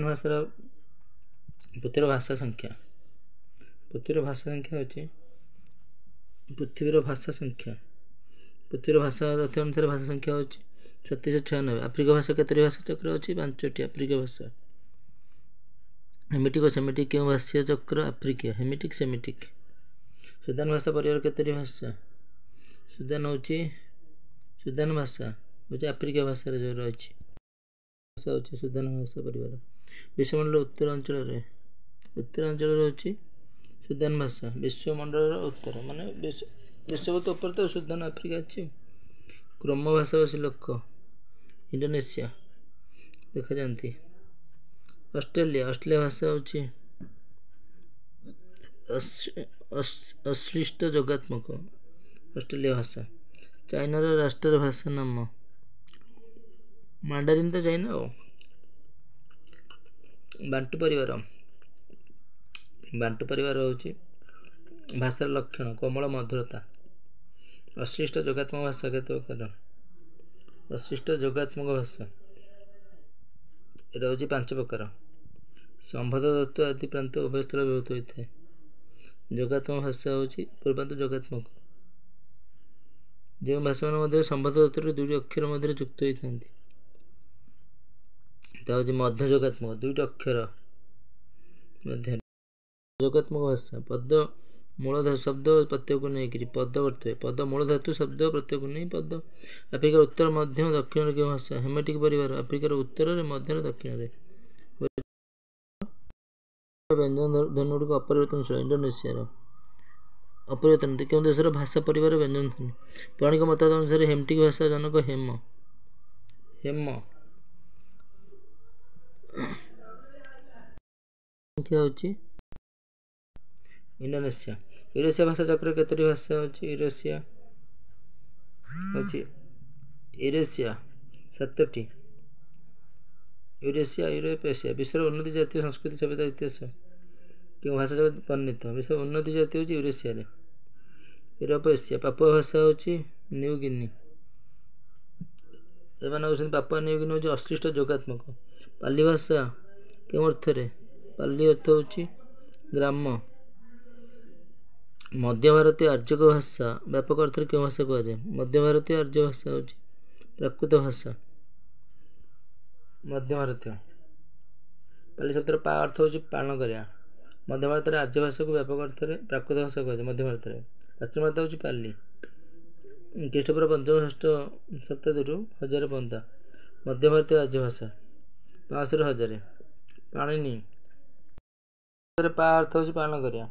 ଭାଷାର ପୃଥିବୀର ଭାଷା ସଂଖ୍ୟା। ପୃଥିବୀର ଭାଷା ସଂଖ୍ୟା ହେଉଛି ପୃଥିବୀର ଭାଷା ତଥ୍ୟ ଅନୁସାରେ ଭାଷା ସଂଖ୍ୟା ହେଉଛି 3796। ଆଫ୍ରିକା ଭାଷା କେତୋଟି ଭାଷା ଚକ୍ର ଅଛି? 5ଟି ଆଫ୍ରିକା ଭାଷା। ହେମିଟିକ୍ ଓ ସେମିଟିକ୍ କେଉଁ ଭାଷୀୟ ଚକ୍ର? ଆଫ୍ରିକୀୟ। ହେମିଟିକ୍ ସେମିଟିକ୍। ସୁଦାନ ଭାଷା ପରିବାର କେତୋଟି ଭାଷା? ସୁଦାନ ଭାଷା ହେଉଛି ଆଫ୍ରିକା ଭାଷାରେ ଯେଉଁ ରହିଛି ଭାଷା ହେଉଛି ସୁଦାନ ଭାଷା ପରିବାର। ବିଶ୍ୱମଣ୍ଡଳ ଉତ୍ତରାଞ୍ଚଳରେ ହେଉଛି ସୁଦାନ ଭାଷା। ବିଶ୍ୱମଣ୍ଡଳର ଉତ୍ତର ମାନେ ବିଶ୍ୱପଥ ଉପରେ ତ ସୁଦାନ ଆଫ୍ରିକା ଅଛି। କ୍ରୋମ ଭାଷାଭାଷୀ ଲୋକ ଇଣ୍ଡୋନେସିଆ ଦେଖାଯାଆନ୍ତି। ଅଷ୍ଟ୍ରେଲିଆ ଭାଷା ହେଉଛି ଅଶ୍ଳିଷ୍ଟ ଯୋଗାତ୍ମକ। ଅଷ୍ଟ୍ରେଲିଆ ଭାଷା। ଚାଇନାର ରାଷ୍ଟ୍ର ଭାଷା ନାମ ମାଣ୍ଡାରିନ୍ ତ ଚାଇନା ଆଉ। ବାଣ୍ଟୁ ପରିବାର ହେଉଛି ଭାଷାର ଲକ୍ଷଣ କୋମଳ ମଧୁରତା। ଅଶ୍ଳିଷ୍ଟ ଯୋଗାତ୍ମକ ଭାଷା କେତେ ପ୍ରକାର? ଅଶ୍ଳିଷ୍ଟ ଯୋଗାତ୍ମକ ଭାଷା ଏଟା ହେଉଛି 5 ପ୍ରକାର। ସମ୍ବୋଧ ତତ୍ତ୍ୱ ଆଦି ପ୍ରାନ୍ତ ଉଭୟ ସ୍ଥଳ ବ୍ୟବହୃତ ହୋଇଥାଏ। ଯୋଗାତ୍ମକ ଭାଷା ହେଉଛି ପୂର୍ବାନ୍ତ ଯୋଗାତ୍ମକ। ଯେଉଁ ଭାଷାମାନ ମଧ୍ୟରେ ସମ୍ବୋଧ ତତ୍ତ୍ୱରେ 2ଟି ଅକ୍ଷର ମଧ୍ୟରେ ଯୁକ୍ତ ହୋଇଥାନ୍ତି ତା ହେଉଛି ମଧ୍ୟ ଯୋଗାତ୍ମକ। 2ଟି ଅକ୍ଷର ମଧ୍ୟରେ ଯୋଗାତ୍ମକ ଭାଷା। ପଦ ମୂଳ ଶବ୍ଦ ପ୍ରତ୍ୟୟକୁ ନେଇକରି ପଦ କରିଥାଏ। ପଦ ମୂଳ ଧାତୁ ଶବ୍ଦ ପ୍ରତ୍ୟୟକୁ ନେଇ ପଦ। ଆଫ୍ରିକାର ଉତ୍ତର ମଧ୍ୟ ଦକ୍ଷିଣରେ କେଉଁ ଭାଷା? ହେମିଟିକ୍ ପରିବାର। ଆଫ୍ରିକାର ଉତ୍ତରରେ ମଧ୍ୟରେ ଦକ୍ଷିଣରେ। ବ୍ୟଞ୍ଜନ ଧ୍ୱନି ଗୁଡ଼ିକ ଅପରିବର୍ତ୍ତନଶୀଳ। ଇଣ୍ଡୋନେସିଆର ଅପରିବର୍ତ୍ତନ। କେଉଁ ଦେଶର ଭାଷା ପରିବାର ବ୍ୟଞ୍ଜନ ଧ୍ୱନି? ପୌରାଣିକ ମତବାଦ ଅନୁସାରେ ହେମିଟିକ୍ ଭାଷା ଜନକ ହେମ। ସଂଖ୍ୟା ହେଉଛି ଇଣ୍ଡୋନେସିଆ। ୟୁରେସିଆ ଭାଷା ଚକ୍ରରେ କେତୋଟି ଭାଷା ଅଛି? ୟୁରେସିଆ 7ଟି। Europe Asia. ବିଶ୍ୱର ଉନ୍ନତି ଜାତୀୟ ସଂସ୍କୃତି ସଭ୍ୟତା ଇତିହାସ କେଉଁ ଭାଷା ଜଗତ ବର୍ଣ୍ଣିତ? ବିଶ୍ୱର ଉନ୍ନତି ଜାତି ହେଉଛି ୟୁରେସିଆରେ। Europe Asia. ପାପୁଆ ଭାଷା ହେଉଛି ନ୍ୟୁ ଗିନି। ଏମାନେ ହେଉଛନ୍ତି ପାପୁଆ ନ୍ୟୁ ଗିନି ହେଉଛି ଅଶ୍ଳିଷ୍ଟ ଯୋଗାତ୍ମକ। ପାଲି ଭାଷା କେଉଁ ଅର୍ଥରେ? ପାଲି ଅର୍ଥ ହେଉଛି ଗ୍ରାମ। ମଧ୍ୟ ଭାରତୀୟ ଆର୍ଯ୍ୟକ ଭାଷା ବ୍ୟାପକ ଅର୍ଥରେ କେଉଁ ଭାଷା କୁହାଯାଏ? ମଧ୍ୟ ଭାରତୀୟ ଆର୍ଯ୍ୟ ଭାଷା ହେଉଛି ପ୍ରାକୃତ ଭାଷା। ମଧ୍ୟ ଭାରତୀୟ। ପାଲି ଶବ୍ଦର ପା ଅର୍ଥ ହେଉଛି ପାଳନ କରିବା। ମଧ୍ୟ ଭାରତରେ ଆର୍ଯ୍ୟ ଭାଷାକୁ ବ୍ୟାପକ ଅର୍ଥରେ ପ୍ରାକୃତ ଭାଷା କୁହାଯାଏ। ମଧ୍ୟ ଭାରତରେ। ପ୍ରାଚୀନ ଭାଷା ହେଉଛି ପାଲି। ଖ୍ରୀଷ୍ଟପୂର୍ବ 5ମ-ଷଷ୍ଠ ଶତାବ୍ଦୀରୁ 1000 ପର୍ଯ୍ୟନ୍ତ ମଧ୍ୟ ଭାରତୀୟ ଆର୍ଯ୍ୟ ଭାଷା। 500ରୁ 1000। ପାଣିନି ପା ଅର୍ଥ ହେଉଛି ପାଳନ କରିବା।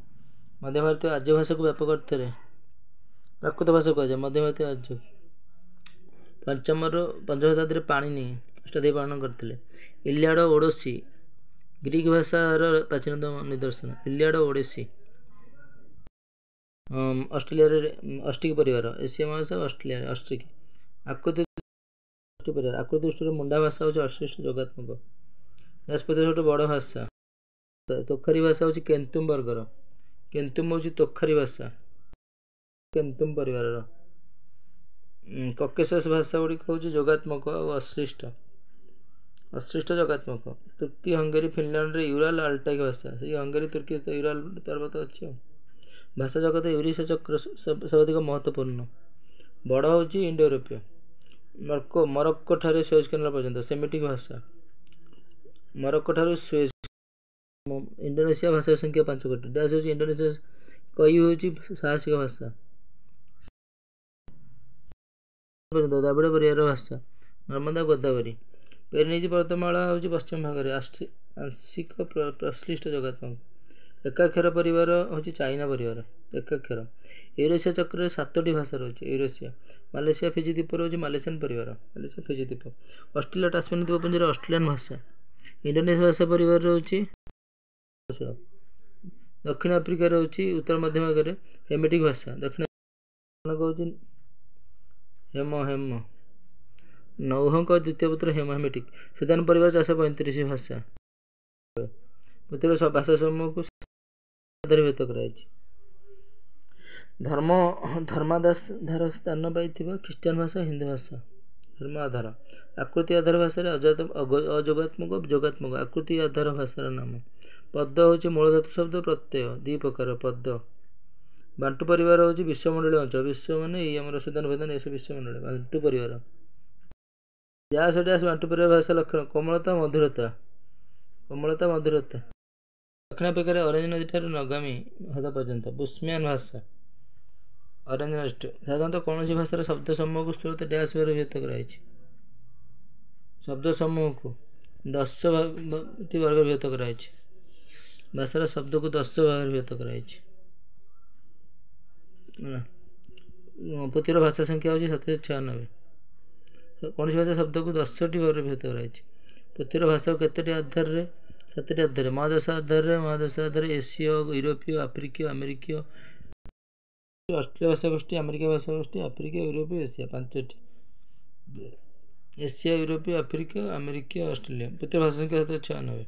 ମଧ୍ୟ ଭାରତୀୟ ଆର୍ଯ୍ୟ ଭାଷାକୁ ବ୍ୟାପକ ଅର୍ଥରେ ପ୍ରାକୃତ ଭାଷା କୁହାଯାଏ। ମଧ୍ୟ ଭାରତୀୟ ଆର୍ଯ୍ୟ। 5ମ ଶତାବ୍ଦୀରେ ପାଣିନି ଅଷ୍ଟାଧ୍ୟାୟୀ ପାଳନ କରିଥିଲେ। ଇଲିଆଡ଼ ଓଡେସୀ ଗ୍ରୀକ୍ ଭାଷାର ପ୍ରାଚୀନତମ ନିଦର୍ଶନ। ଇଲିଆଡ଼ ଓଡେସୀ। ଅଷ୍ଟ୍ରେଲିଆରେ ଅଷ୍ଟିକ୍ ପରିବାର। ଏସିଆ ମହାଦେଶ ଅଷ୍ଟ୍ରେଲିଆରେ ଅଷ୍ଟ୍ରିକ୍। ଆକୃତି ଦୃଷ୍ଟିରୁ ମୁଣ୍ଡା ଭାଷା ହେଉଛି ଅଶ୍ଳିଷ୍ଟ ଯୋଗାତ୍ମକ। ରାଜପଥର ସବୁଠୁ ବଡ଼ ଭାଷା। ତୋଖାରୀ ଭାଷା ହେଉଛି କେନ୍ତୁମ୍ ବର୍ଗର। କେନ୍ତୁମ୍ ହେଉଛି ତୋଖାରୀ ଭାଷା କେନ୍ତୁମ୍ ପରିବାରର। କକେସସ୍ ଭାଷା ଗୁଡ଼ିକ ହେଉଛି ଯୋଗାତ୍ମକ ଆଉ ଅଶ୍ଳିଷ୍ଟ ଯୋଗାତ୍ମକ। ତୁର୍କୀ ହଙ୍ଗେରୀ ଫିନଲାଣ୍ଡରେ ୟୁରାଲ୍ ଆଲ୍ଟାଇକ୍ ଭାଷା। ସେଇ ହଙ୍ଗେରୀ ତୁର୍କୀ ୟୁରାଲ୍ ପର୍ବତ ଅଛି ଆଉ। ଭାଷା ଜଗତ ୟୁରେସିଆ ଚକ୍ର ସର୍ବାଧିକ ମହତ୍ତ୍ୱପୂର୍ଣ୍ଣ। ବଡ଼ ହେଉଛି ଇଣ୍ଡୋ ୟୁରୋପୀୟ। ମରକ୍କୋ ଠାରୁ ସୁଏଜ୍ କେନାଲ ପର୍ଯ୍ୟନ୍ତ ସେମିଟିକ୍ ଭାଷା। ମରକ୍କୋ ଠାରୁ ସୁଏଜ୍। ଇଣ୍ଡୋନେସିଆ ଭାଷା ସଂଖ୍ୟା 5 କୋଟି। ଡ୍ୟାସ୍ ହେଉଛି ଇଣ୍ଡୋନେସିଆ। କଇ ହେଉଛି ସାହସିକ ଭାଷା। ଦ୍ରାବିଡ଼ ପରିବାର ଭାଷା। ନର୍ମଦା ଗୋଦାବରୀ। ପେରିନିଜ୍ ପର୍ବତମାଳା ହେଉଛି ପଶ୍ଚିମ ଭାଗରେ। ଆଂଶିକ ପ୍ରଶ୍ଳିଷ୍ଟ ଯୋଗାତ୍ମକ। ଏକାକ୍ଷର ପରିବାର ହେଉଛି ଚାଇନା ପରିବାର। ଏକାକ୍ଷର। ୟୁରେସିଆ ଚକ୍ରରେ 7ଟି ଭାଷା ରହିଛି। ୟୁରେସିଆ। ମାଲେସିଆ ଫିଜି ଦ୍ୱୀପ ହେଉଛି ମାଲେସିଆନ୍ ପରିବାର। ମାଲେସିଆ ଫିଜି ଦ୍ୱୀପ। ଅଷ୍ଟ୍ରେଲିଆ ଟାସମାନିଆ ଦ୍ୱୀପପୁଞ୍ଜର ଅଷ୍ଟ୍ରେଲିଆନ୍ ଭାଷା। ଇଣ୍ଡୋନେସିଆ ଭାଷା ପରିବାର ହେଉଛି ଦକ୍ଷିଣ ଆଫ୍ରିକାର ହେଉଛି ଉତ୍ତର ମଧ୍ୟ ଭାଗରେ ହେମିଟିକ୍ ଭାଷା। ଦକ୍ଷିଣ ହେଉଛି ହେମ। ନୌହଙ୍କ ଦ୍ୱିତୀୟ ପୁତ୍ର ହେମିଟିକ୍। ସୁଦାନ ପରିବାର 435 ଭାଷା। ପୃଥିବୀର ଭାଷା ସମୂହକୁ ବିଭକ୍ତ କରାଯାଇଛି। ଧର୍ମାଧାର ସ୍ଥାନ ପାଇଥିବା ଖ୍ରୀଷ୍ଟିଆନ ଭାଷା ହିନ୍ଦୁ ଭାଷା। ଧର୍ମ ଆଧାର। ଆକୃତି ଆଧାର ଭାଷାରେ ଅଯୋଗାତ୍ମକ ଯୋଗାତ୍ମକ। ଆକୃତି ଆଧାର ଭାଷାର ନାମ। ପଦ ହେଉଛି ମୂଳ ଧାତୁ ଶବ୍ଦ ପ୍ରତ୍ୟୟ 2 ପ୍ରକାର ପଦ। ବାଣ୍ଟୁ ପରିବାର ହେଉଛି ବିଶ୍ୱମଣ୍ଡଳୀ ଅଞ୍ଚଳ। ବିଶ୍ୱ ମାନେ ଏଇ ଆମର ସୁଦାନ ଭେଦାନ ଏସବୁ ବିଶ୍ୱମଣ୍ଡଳୀ। ବାଣ୍ଟୁ ପରିବାର। ଡ୍ୟାସ୍ ଡ୍ୟାସ୍ ବାଣ୍ଟୁ ପରିବାର ଭାଷା ଲକ୍ଷଣ। କୋମଳତା ମଧୁରତା। କୋମଳତା ମଧୁରତା। ଦକ୍ଷିଣ ଆଫ୍ରିକାରେ ଅରେଞ୍ଜ ନଦୀ ଠାରୁ ନଗାମୀ ହ୍ରଦ ପର୍ଯ୍ୟନ୍ତ। ବୁସ୍ମ୍ୟାନ୍ ଭାଷା। ଅରେଞ୍ଜ ନଦୀ ସାଧାରଣତଃ କୌଣସି ଭାଷାର ଶବ୍ଦ ସମୂହକୁ ସ୍ଥୂଳତଃ ଡ୍ୟାସ୍ ଭାବରେ ବିଭକ୍ତ କରାଯାଇଛି। ଶବ୍ଦ ସମୂହକୁ 10ଟି ବର୍ଗରେ ବିଭକ୍ତ କରାଯାଇଛି। ଭାଷାର ଶବ୍ଦକୁ 10 ଭାଗରେ ବିଭକ୍ତ କରାଯାଇଛି। ପୋଥିର ଭାଷା ସଂଖ୍ୟା ହେଉଛି 796। କୌଣସି ଭାଷା ଶବ୍ଦକୁ 10ଟି ଭାଗରେ ବିଭକ୍ତ କରାଯାଇଛି। ପୋଥିର ଭାଷାକୁ କେତୋଟି ଆଧାରରେ? 7ଟି ଆଧାରରେ। ମହାଦେଶ ଆଧାରରେ ଏସୀୟ, ୟୁରୋପୀୟ, ଆଫ୍ରିକୀୟ, ଆମେରିକୀୟ, ଅଷ୍ଟ୍ରୀୟ ଭାଷାଗୋଷ୍ଠୀ, ଆମେରିକା ଭାଷାଗୋଷ୍ଠୀ, ଆଫ୍ରିକୀୟ, ୟୁରୋପୀୟ, ଏସିଆ। 5ଟି। ଏସିଆ, ୟୁରୋପୀୟ, ଆଫ୍ରିକୀୟ, ଆମେରିକୀୟ, ଅଷ୍ଟ୍ରେଲିଆ। ପୋଥିର ଭାଷା ସଂଖ୍ୟା 796।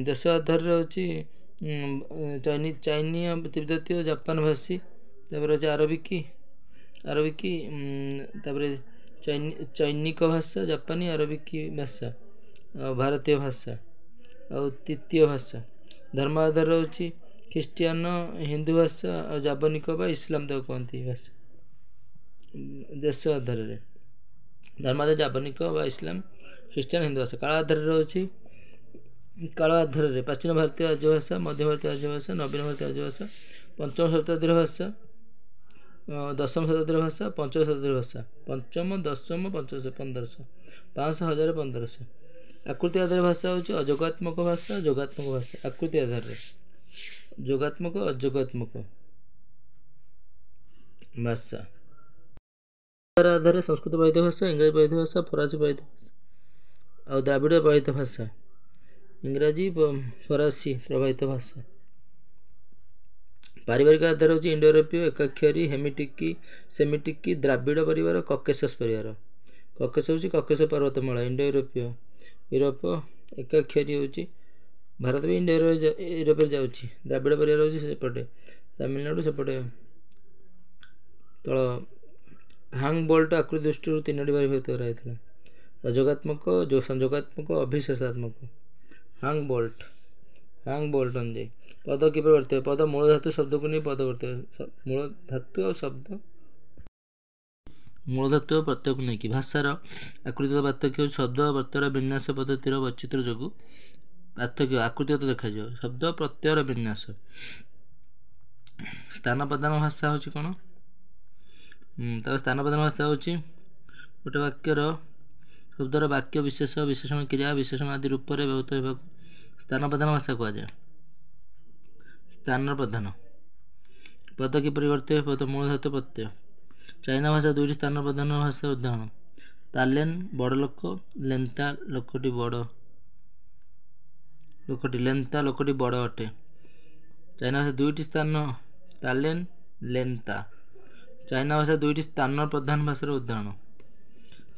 ଦେଶ ଆଧାରରେ ହେଉଛି ଚାଇନୀୟ, ତିବ୍ଦତୀୟ, ଜାପାନ ଭାଷୀ। ତାପରେ ହେଉଛି ଆରବିକି, ତାପରେ ଚୈନିକ ଭାଷା, ଜାପାନୀ, ଆରବିକି ଭାଷା, ଆଉ ଭାରତୀୟ ଭାଷା, ଆଉ ତୃତୀୟ ଭାଷା। ଧର୍ମ ଆଧାର ହେଉଛି ଖ୍ରୀଷ୍ଟିଆନ, ହିନ୍ଦୁ ଭାଷା, ଆଉ ଜାବନିକ ବା ଇସଲାମ ତାକୁ କହନ୍ତି ଭାଷା। ଦେଶ ଆଧାରରେ ଧର୍ମ ଆଧାର ଜାବନିକ ବା ଇସଲାମ, ଖ୍ରୀଷ୍ଟିଆନ, ହିନ୍ଦୁ ଭାଷା। କାଳ ଆଧାରରେ ପ୍ରାଚୀନ ଭାରତୀୟ ଆର୍ଯ୍ୟ ଭାଷା, ମଧ୍ୟ ଭାରତୀୟ ଆର୍ଯ୍ୟ ଭାଷା, ନବୀନ ଭାରତୀୟ ଆର୍ଯ୍ୟ ଭାଷା, ପଞ୍ଚମ ଶତାବ୍ଦୀର ଭାଷା, ଦଶମ ଶତାବ୍ଦୀର ଭାଷା, ପଞ୍ଚମ ଶତାବ୍ଦୀର ଭାଷା। ପଞ୍ଚମ, ଦଶମ, 1500, 1000, 1500। ଆକୃତି ଆଧାର ଭାଷା ହେଉଛି ଅଯୋଗାତ୍ମକ ଭାଷା, ଯୋଗାତ୍ମକ ଭାଷା। ଆକୃତି ଆଧାରରେ ଯୋଗାତ୍ମକ, ଅଯୋଗାତ୍ମକ ଭାଷା। ଆଧାରରେ ସଂସ୍କୃତ ପ୍ରଭାବିତ ଭାଷା, ଇଂରାଜୀ ପ୍ରଭାବିତ ଭାଷା, ଫରାସୀ ପ୍ରଭାବିତ ଭାଷା, ଆଉ ଦ୍ରାବିଡ଼ ପ୍ରଭାବିତ ଭାଷା। ଇଂରାଜୀ, ଫରାସୀ ପ୍ରଭାବିତ ଭାଷା। ପାରିବାରିକ ଆଧାର ହେଉଛି ଇଣ୍ଡୋ ୟୁରୋପୀୟ, ଏକାକ୍ଷରୀ, ସେମିଟିକ୍, ଦ୍ରାବିଡ଼ ପରିବାର, କକେସସ୍ ପରିବାର। କକେଶ ହେଉଛି କକେଶ ପର୍ବତମାଳା। ଇଣ୍ଡୋ ୟୁରୋପୀୟ, ୟୁରୋପ। ଏକାକ୍ଷରୀ ହେଉଛି ଭାରତ ବି ଇଣ୍ଡୋ ୟୁରୋପରେ ଯାଉଛି। ଦ୍ରାବିଡ଼ ପରିବାର ହେଉଛି ସେପଟେ ତାମିଲନାଡ଼ୁ, ସେପଟେ ତଳ। ହାଙ୍ଗ ବୋଲ୍ଟ ଆକୃତି ଦୃଷ୍ଟିରୁ 3ଟି ଭାଗରେ ବିଭକ୍ତ କରାଯାଇଥିଲା। ଅଯୋଗାତ୍ମକ, ସଂଯୋଗାତ୍ମକ, ଅଭିଶେଷାତ୍ମକ। ହାଙ୍ଗ ବୋଲ୍ଟ ଅନୁଯାୟୀ ପଦ କିପରି ବର୍ତ୍ତିବ? ପଦ ମୂଳ ଧାତୁ ଶବ୍ଦକୁ ନେଇ ପଦ ବର୍ତ୍ତିବ। ମୂଳ ଧାତୁ ଆଉ ଶବ୍ଦ, ମୂଳ ଧାତୁ ଓ ପ୍ରତ୍ୟୟକୁ ନେଇକି। ଭାଷାର ଆକୃତିଗତ ପାର୍ଥକ୍ୟ ହେଉଛି ଶବ୍ଦ ପ୍ରତ୍ୟୟର ବିନ୍ୟାସ ପଦ୍ଧତିର ବୈଚିତ୍ର୍ୟ ଯୋଗୁଁ ପାର୍ଥକ୍ୟ ଆକୃତିଗତ ଦେଖାଯିବ। ଶବ୍ଦ ପ୍ରତ୍ୟୟର ବିନ୍ୟାସ। ସ୍ଥାନ ପ୍ରଧାନ ଭାଷା ହେଉଛି କ'ଣ? ତାର ସ୍ଥାନ ପ୍ରଧାନ ଭାଷା ହେଉଛି ଗୋଟେ ବାକ୍ୟର ଶବ୍ଦର ବାକ୍ୟ ବିଶେଷ, ବିଶେଷଣ କ୍ରିୟା, ବିଶେଷଣ ଆଦି ରୂପରେ ବ୍ୟବହୃତ ହେବାକୁ ସ୍ଥାନ ପ୍ରଧାନ ଭାଷା କୁହାଯାଏ। ସ୍ଥାନ ପ୍ରଧାନ। ପଦ କିପରି ବର୍ତ୍ତିବ? ପଦ ମୂଳ ଧାତୁ ପ୍ରତ୍ୟୟ। ଚାଇନା ଭାଷା 2ଟି ସ୍ଥାନ ପ୍ରଧାନ ଭାଷା ଉଦାହରଣ। ତାଲେନ୍ ବଡ଼ ଲୋକ, ଲେନ୍ତା ଲୋକଟି ବଡ଼ ଅଟେ। ଚାଇନା ଭାଷା 2ଟି ସ୍ଥାନ ତାଲେନ୍, ଲେନ୍ତା। ଚାଇନା ଭାଷା 2ଟି ସ୍ଥାନ ପ୍ରଧାନ ଭାଷାର ଉଦାହରଣ।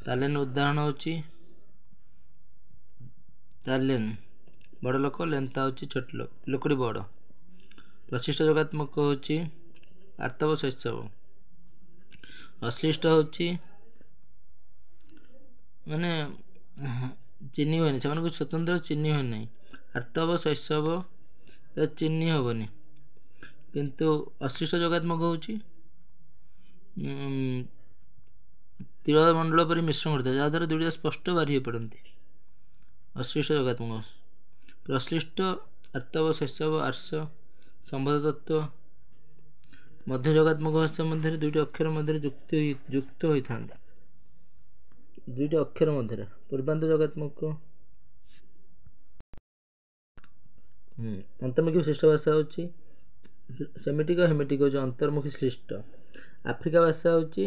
ତାଲେନ୍ ଉଦାହରଣ ହେଉଛି ତାଲେନ୍ ବଡ଼ ଲୋକ, ଲେନ୍ତା ହେଉଛି ଛୋଟ ଲୋକଟି ବଡ଼। ପ୍ରଶିଷ୍ଟ ଯୋଗାତ୍ମକ ହେଉଛି ଆର୍ତ୍ତବ, ଶୈଶବ। ଅଶ୍ଳିଷ୍ଟ ହେଉଛି ମାନେ ଚିହ୍ନି ହୁଏନି, ସେମାନଙ୍କୁ ସ୍ୱତନ୍ତ୍ର ଚିହ୍ନି ହୁଏ ନାହିଁ। ଆର୍ତ୍ତବ, ଶୈଶବ ଚିହ୍ନି ହେବନି, କିନ୍ତୁ ଅଶ୍ଳିଷ୍ଟ ଯୋଗାତ୍ମକ ହେଉଛି ତିଳମଣ୍ଡଳ ପରି ମିଶ୍ରଣ କରିଥାଏ, ଯାହାଦ୍ୱାରା 2ଟି ସ୍ପଷ୍ଟ ବାରି ହୋଇପଡ଼ନ୍ତି। ଅଶ୍ଳିଷ୍ଟ ଯୋଗାତ୍ମକ। ପ୍ରଶ୍ଳିଷ୍ଟ ଆର୍ତ୍ତବ, ଶୈଶବ, ଆର୍ଷ, ସମ୍ବନ୍ଧ ତତ୍ତ୍ୱ। ମଧ୍ୟ ଯୋଗାତ୍ମକ ଭାଷା ମଧ୍ୟରେ 2ଟି ଅକ୍ଷର ମଧ୍ୟରେ ଯୁକ୍ତ ହୋଇଥାନ୍ତି। 2ଟି ଅକ୍ଷର ମଧ୍ୟରେ। ପୂର୍ବାନ୍ତ ଯୋଗାତ୍ମକ। ଅନ୍ତର୍ମୁଖୀ ଶ୍ଳିଷ୍ଟ ଭାଷା ହେଉଛି ସେମିଟିକ, ହେମିଟିକ ହେଉଛି ଅନ୍ତର୍ମୁଖୀ ଶ୍ଳିଷ୍ଟ। ଆଫ୍ରିକା ଭାଷା ହେଉଛି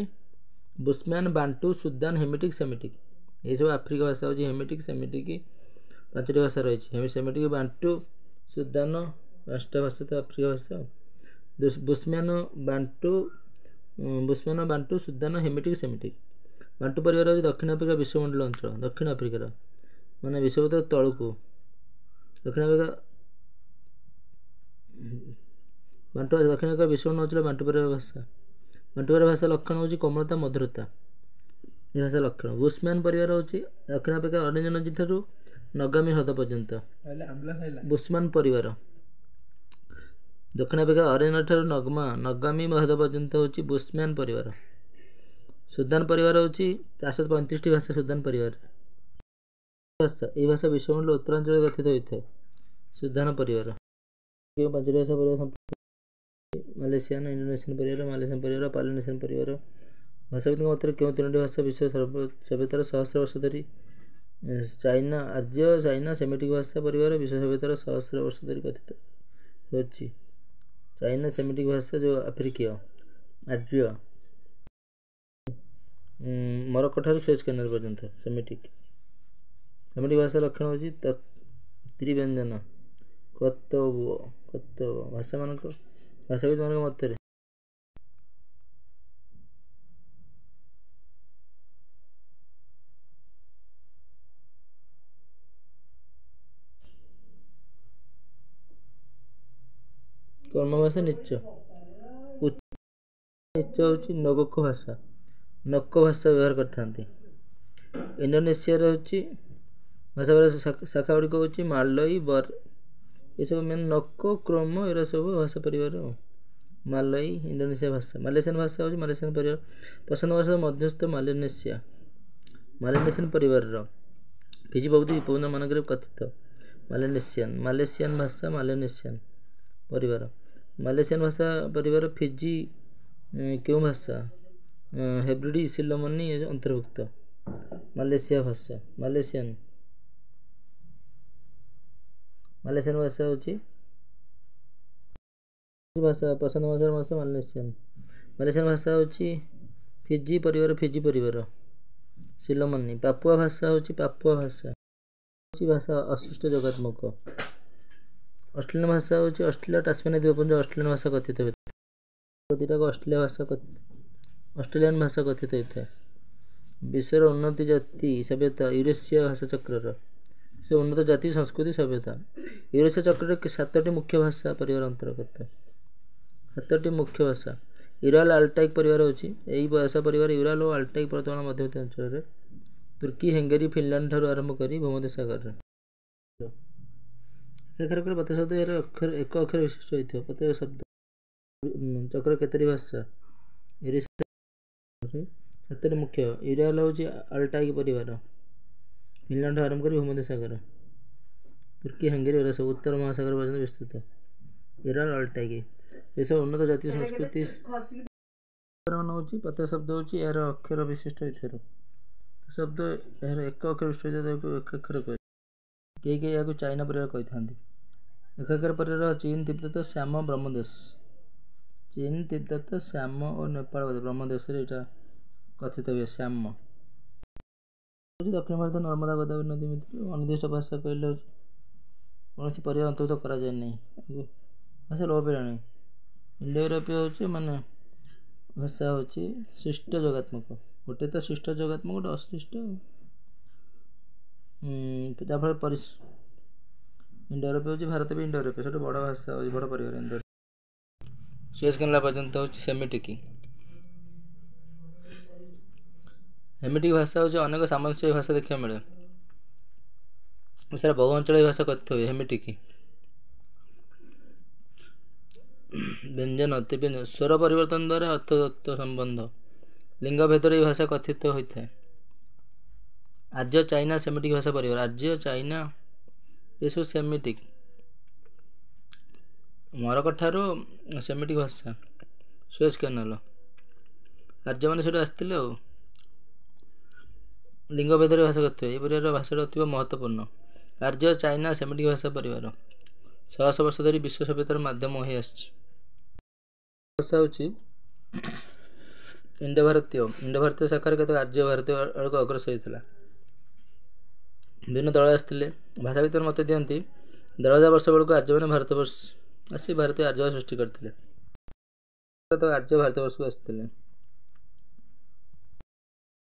ବୁସ୍ମ୍ୟାନ୍, ବାଣ୍ଟୁ, ସୁଦାନ, ହେମିଟିକ୍, ସେମିଟିକ୍। ଏହିସବୁ ଆଫ୍ରିକା ଭାଷା ହେଉଛି ହେମିଟିକ୍, ସେମିଟିକ୍। 5ଟି ଭାଷା ରହିଛି। ସେମିଟିକ୍, ବାଣ୍ଟୁ, ସୁଦାନ 5ଟା ଭାଷା ତ ଆଫ୍ରିକା ଭାଷା। ବୁସ୍ମ୍ୟାନ୍, ବାଣ୍ଟୁ, ସୁଦାନ, ହେମିଟିକ୍, ସେମିଟିକ୍। ବାଣ୍ଟୁ ପରିବାର ହେଉଛି ଦକ୍ଷିଣ ଆଫ୍ରିକା ବିଶ୍ୱମଣ୍ଡଳ ଅଞ୍ଚଳ। ଦକ୍ଷିଣ ଆଫ୍ରିକାର ମାନେ ବିଶ୍ୱପଥ ତଳକୁ। ଦକ୍ଷିଣ ଆଫ୍ରିକା ବାଣ୍ଟୁ ଭାଷା ଦକ୍ଷିଣ ଆଫ୍ରିକା ବିଶ୍ୱମଣ୍ଡଳ ଅଞ୍ଚଳ ବାଣ୍ଟୁ ପରିବାର ଭାଷା। ବାଣ୍ଟୁ ପରିବାର ଭାଷା ଲକ୍ଷଣ ହେଉଛି କୋମଳତା, ମଧୁରତା। ଏ ଭାଷା ଲକ୍ଷଣ। ବୁସମ୍ୟାନ୍ ପରିବାର ହେଉଛି ଦକ୍ଷିଣ ଆଫ୍ରିକା ଅରେଞ୍ଜ ନଦୀ ଠାରୁ ନଗାମୀ ହ୍ରଦ ପର୍ଯ୍ୟନ୍ତ। ବୁସମ୍ୟାନ୍ ପରିବାର ଦକ୍ଷିଣ ଆଫ୍ରିକା ଅରେଞ୍ଜ ନଦୀ ଠାରୁ ନଗାମୀ ହ୍ରଦ ପର୍ଯ୍ୟନ୍ତ ହେଉଛି ବୁସମ୍ୟାନ୍ ପରିବାର। ସୁଦାନ ପରିବାର ହେଉଛି 435ଟି ଭାଷା ସୁଦାନ ପରିବାର। ଭାଷା ଏହି ଭାଷା ବିଶ୍ୱମଣ୍ଡଳ ଉତ୍ତରାଞ୍ଚଳରେ ଗଠିତ ହୋଇଥାଏ। ସୁଦାନ ପରିବାର। କେଉଁ 5ଟି ଭାଷା ପରିବାର ମାଲେସିଆନ୍, ଇଣ୍ଡୋନେସିଆନ୍ ପରିବାର, ମାଲେସିଆନ୍ ପରିବାର, ପାଲିନେସିଆନ୍ ପରିବାର। ଭାଷାବିଦଙ୍କ ମତରେ କେଉଁ 3ଟି ଭାଷା ବିଶ୍ୱ ସଭ୍ୟତାର ସହସ୍ର ବର୍ଷ ଧରି ଆର୍ଯ୍ୟ ଚାଇନା ସେମିଟିକ୍ ଭାଷା ପରିବାର ବିଶ୍ୱ ସଭ୍ୟତାର ସହସ୍ର ବର୍ଷ ଧରି ଗଠିତ ହେଉଛି। ଚାଇନା ସେମିଟିକ୍ ଭାଷା ଯେଉଁ ଆଫ୍ରିକୀୟ ଆର୍ଯ୍ୟ ମରକ୍କୋ ଠାରୁ ସୁଏଜ କେନାଲ ପର୍ଯ୍ୟନ୍ତ ସେମିଟିକ୍ ଭାଷା ଲକ୍ଷଣ ହେଉଛି ତ୍ରିବ୍ୟଞ୍ଜନ କର୍ତ୍ତବ୍ୟ। ଭାଷାବିଦମାନଙ୍କ ମତରେ କର୍ମ ଭାଷା ନିଚ ହେଉଛି ନଗୋକ ଭାଷା ବ୍ୟବହାର କରିଥାନ୍ତି। ଇଣ୍ଡୋନେସିଆର ହେଉଛି ଭାଷା ଶାଖା ଗୁଡ଼ିକ ହେଉଛି ମାଲୟ ଏସବୁ ମେନ୍ ନୋକ କ୍ରୋମ ଏରା ସବୁ ଭାଷା ପରିବାର। ମାଲୟ ଇଣ୍ଡୋନେସିଆ ଭାଷା। ମାଲେସିଆନ୍ ଭାଷା ହେଉଛି ମାଲେସିଆନ୍ ପରିବାର। ପ୍ରଶାନ୍ତ ଭାଷା ମଧ୍ୟସ୍ଥ ମାଲେସିଆନ୍ ପରିବାରର ଫିଜି ପ୍ରଭୃତି ଦ୍ୱୀପପୁଞ୍ଜମାନଙ୍କରେ କଥିତ। ମାଲେସିଆନ୍ ଭାଷା ମାଲେସିଆନ୍ ପରିବାର। ମାଲେସିଆନ୍ ଭାଷା ପରିବାର ଫିଜି କେଉଁ ଭାଷା ହେବ୍ରିଡି ସିଲୋମନି ଅନ୍ତର୍ଭୁକ୍ତ। ମାଲେସିଆ ଭାଷା ମାଲେସିଆନ୍ ଭାଷା ହେଉଛି ପ୍ରଶାନ୍ତ ଭାଷାର ମାଲେସିଆନ୍ ଭାଷା ହେଉଛି ଫିଜି ପରିବାର ସିଲୋମନି। ପାପୁଆ ଭାଷା ହେଉଛି ଭାଷା ଅଶିଷ୍ଟ ଯୋଗାତ୍ମକ। ଅଷ୍ଟ୍ରେଲିଆନ୍ ଭାଷା ହେଉଛି ଅଷ୍ଟ୍ରେଲିଆ ଟାସମାନିଆ ଦ୍ୱୀପପୁଞ୍ଜ ଅଷ୍ଟ୍ରେଲିଆନ୍ ଭାଷା କଥିତ ହୋଇଥାଏ। ଅଷ୍ଟ୍ରେଲିଆନ୍ ଭାଷା କଥିତ ହୋଇଥାଏ। ବିଶ୍ୱର ଉନ୍ନତ ଜାତି ସଭ୍ୟତା ୟୁରେସିଆ ଭାଷା ଚକ୍ରର ସେ ଉନ୍ନତ ଜାତି ସଂସ୍କୃତି ସଭ୍ୟତା ୟୁରେସିଆ ଚକ୍ରରେ 7ଟି ମୁଖ୍ୟ ଭାଷା ପରିବାର ଅନ୍ତର୍ଗତ। 7ଟି ମୁଖ୍ୟ ଭାଷା ୟୁରାଲ ଆଲ୍ଟାଇକ୍ ପରିବାର ହେଉଛି ଏହି ଭାଷା ପରିବାର ୟୁରାଲ ଓ ଆଲ୍ଟାଇକ୍ ପର୍ବତମାଳା ମଧ୍ୟବର୍ତ୍ତୀ ଅଞ୍ଚଳରେ ତୁର୍କୀ ହେଙ୍ଗେରୀ ଫିନଲାଣ୍ଡ ଠାରୁ ଆରମ୍ଭ କରି ଭୂମଧ୍ୟସାଗରରେ। ଏକାକ୍ଷର ପ୍ରତ୍ୟୟ ଶବ୍ଦ ଏହାର ଏକ ଅକ୍ଷର ବିଶିଷ୍ଟ ହୋଇଥିବ। ପ୍ରତ୍ୟୟ ଶବ୍ଦ ଚକ୍ର କେତୋଟି ଭାଷା 7ଟି ମୁଖ୍ୟ ୟୁରାଲ ହେଉଛି ଆଲ୍ଟାଇକ୍ ପରିବାର ଫିନଲାଣ୍ଡ ଆରମ୍ଭ କରି ଭୂମଧ୍ୟସାଗର ତୁର୍କୀ ହେଙ୍ଗେରୀ ଏରା ସବୁ ଉତ୍ତର ମହାସାଗର ପର୍ଯ୍ୟନ୍ତ ବିସ୍ତୃତ। ୟୁରାଲ ଆଲ୍ଟାଇକ୍ ଏସବୁ ଉନ୍ନତ ଜାତୀୟ ସଂସ୍କୃତି ହେଉଛି। ପ୍ରତ୍ୟୟ ଶବ୍ଦ ହେଉଛି ଏହାର ଅକ୍ଷର ବିଶିଷ୍ଟ ହୋଇଥିବାରୁ ଶବ୍ଦ ଏହାର ଏକ ଅକ୍ଷର ବିଶିଷ୍ଟ ହୋଇଥିବାରୁ ଏକାକ୍ଷର କହେ। କେହି ଏହାକୁ ଚାଇନା ପରିବାର କହିଥାନ୍ତି। ଏକାକ୍ଷର ପରିବାର ଚୀନ ତିବ୍ଦତ ଶ୍ୟାମ ବ୍ରହ୍ମଦେଶ ଚୀନ ତିବ୍ଦତ ଶ୍ୟାମ ଓ ନେପାଳ ବ୍ରହ୍ମଦେଶରେ ଏଇଟା କଥିତ ହୁଏ। ଶ୍ୟାମ ଦକ୍ଷିଣ ଭାରତ ନର୍ମଦା ଗୋଦାବରୀ ନଦୀ ଭିତରେ ଅନିର୍ଦ୍ଦିଷ୍ଟ ଭାଷା କହିଲେ ହେଉଛି କୌଣସି ପରିବାର ଅନ୍ତର୍ଭୁକ୍ତ କରାଯାଏ ନାହିଁ। ଭାଷା ଲୋପ ପାଇଲାଣି। ଇଣ୍ଡୋ ୟୁରୋପୀୟ ହେଉଛି ଭାଷା ହେଉଛି ଶିଷ୍ଟ ଯୋଗାତ୍ମକ। ଗୋଟେ ତ ଶିଷ୍ଟ ଯୋଗାତ୍ମକ ଗୋଟେ ଅଶିଷ୍ଟ ଯାହାଫଳରେ ଇଣ୍ଡୋ ୟୁରୋପୀୟ ହେଉଛି ଭାରତ ବି ଇଣ୍ଡୋ ୟୁରୋପୀୟ ସବୁଠୁ ବଡ଼ ଭାଷା ହେଉଛି ବଡ଼ ପରିବାର ଇଣ୍ଡୋ ସୁଏଜ କେନାଲ ପର୍ଯ୍ୟନ୍ତ ହେଉଛି ସେମିଟିକ୍। ହେମିଟିକ୍ ଭାଷା ହେଉଛି ଅନେକ ସାମଞ୍ଜସ୍ୟ ଭାଷା ଦେଖିବାକୁ ମିଳେ। ସାରା ବହୁ ଅଞ୍ଚଳରେ ଭାଷା କଥିତ ହୁଏ। ହେମିଟିକ୍ ବ୍ୟଞ୍ଜନ ସ୍ୱର ପରିବର୍ତ୍ତନ ଦ୍ୱାରା ଅର୍ଥତତ୍ତ୍ୱ ସମ୍ବନ୍ଧ ଲିଙ୍ଗ ଭେଦରେ ଏହି ଭାଷା କଥିତ ହୋଇଥାଏ। ଆର୍ଯ୍ୟ ଚାଇନା ସେମିଟିକ୍ ଭାଷା ପରିବାର ଆର୍ଯ୍ୟ ଚାଇନା ଏସବୁ ସେମିଟିକ୍। ମରକ୍କୋ ଠାରୁ ସେମିଟିକ୍ ଭାଷା ସୁଏଜ କେନାଲ ଆର୍ଯ୍ୟମାନେ ସେଠୁ ଆସିଥିଲେ ଆଉ ଲିଙ୍ଗ ଭେଦରେ ଭାଷା କଥିତ ଏହି ପରିବାର ଭାଷାଟି ଅତୀବ ମହତ୍ତ୍ୱପୂର୍ଣ୍ଣ। ଆର୍ଯ୍ୟ ଚାଇନା ସେମିଟିକ୍ ଭାଷା ପରିବାର 600 ବର୍ଷ ଧରି ବିଶ୍ୱ ସଭ୍ୟତାର ମାଧ୍ୟମ ହୋଇ ଆସିଛି। ଭାଷା ହେଉଛି ଇଣ୍ଡୋ ଭାରତୀୟ ଶାଖାରେ କେତେକ ଆର୍ଯ୍ୟ ଭାରତୀୟ ଆଡ଼କୁ ଅଗ୍ରସର ହୋଇଥିଲା। ବିଭିନ୍ନ ଦଳ ଆସିଥିଲେ। ଭାଷାବିତମାନେ ମତ ଦିଅନ୍ତି 10,000 ବର୍ଷ ବେଳକୁ ଆର୍ଯ୍ୟମାନେ ଭାରତବର୍ଷ ଆସି ଭାରତୀୟ ଆର୍ଯ୍ୟ ସୃଷ୍ଟି କରିଥିଲେ। ଆର୍ଯ୍ୟ ଭାରତବର୍ଷକୁ ଆସିଥିଲେ।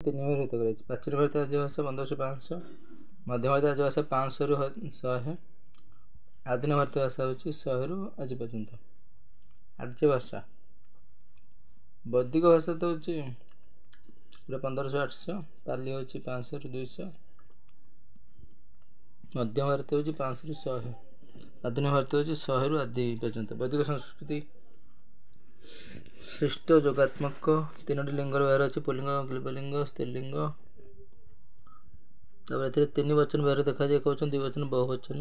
3 ଭାଗରେ ଭିତ କରାଯାଇଛି। ପ୍ରାଚୀନ ଭାରତୀୟ ଆର୍ଯ୍ୟ ଭାଷା 1500-500 ମଧ୍ୟ ଭାରତୀୟ ଆର୍ଯ୍ୟ ଭାଷା 500ରୁ 1000 ଆଧୁନିକ ଭାରତୀୟ ଭାଷା ହେଉଛି 100ରୁ ଆଜି ପର୍ଯ୍ୟନ୍ତ। ଆର୍ଯ୍ୟ ଭାଷା ବୈଦିକ ଭାଷା ତ ହେଉଛି ପୁରା 1500 800, ପାଲି ହେଉଛି 500 ରୁ 200, ମଧ୍ୟ ଭାରତ ହେଉଛି 500 ରୁ 100, ଆଧୁନିକ ଭାରତ ହେଉଛି 100 ରୁ ଆଦି ପର୍ଯ୍ୟନ୍ତ। ବୈଦିକ ସଂସ୍କୃତି ଶ୍ରେଷ୍ଠ ଯୋଗାତ୍ମକ 3ଟି ଲିଙ୍ଗର ବ୍ୟବହାର ଅଛି, ପୁଲ୍ଲିଙ୍ଗ, କ୍ଳିବଲିଙ୍ଗ, ସ୍ତ୍ରୀଲିଙ୍ଗ। ତାପରେ ଏଥିରେ 3 ବଚନ ବ୍ୟବହାର ଦେଖାଯାଏ, ଏକ ବଚନ, 2 ବଚନ, ବହୁ ବଚନ।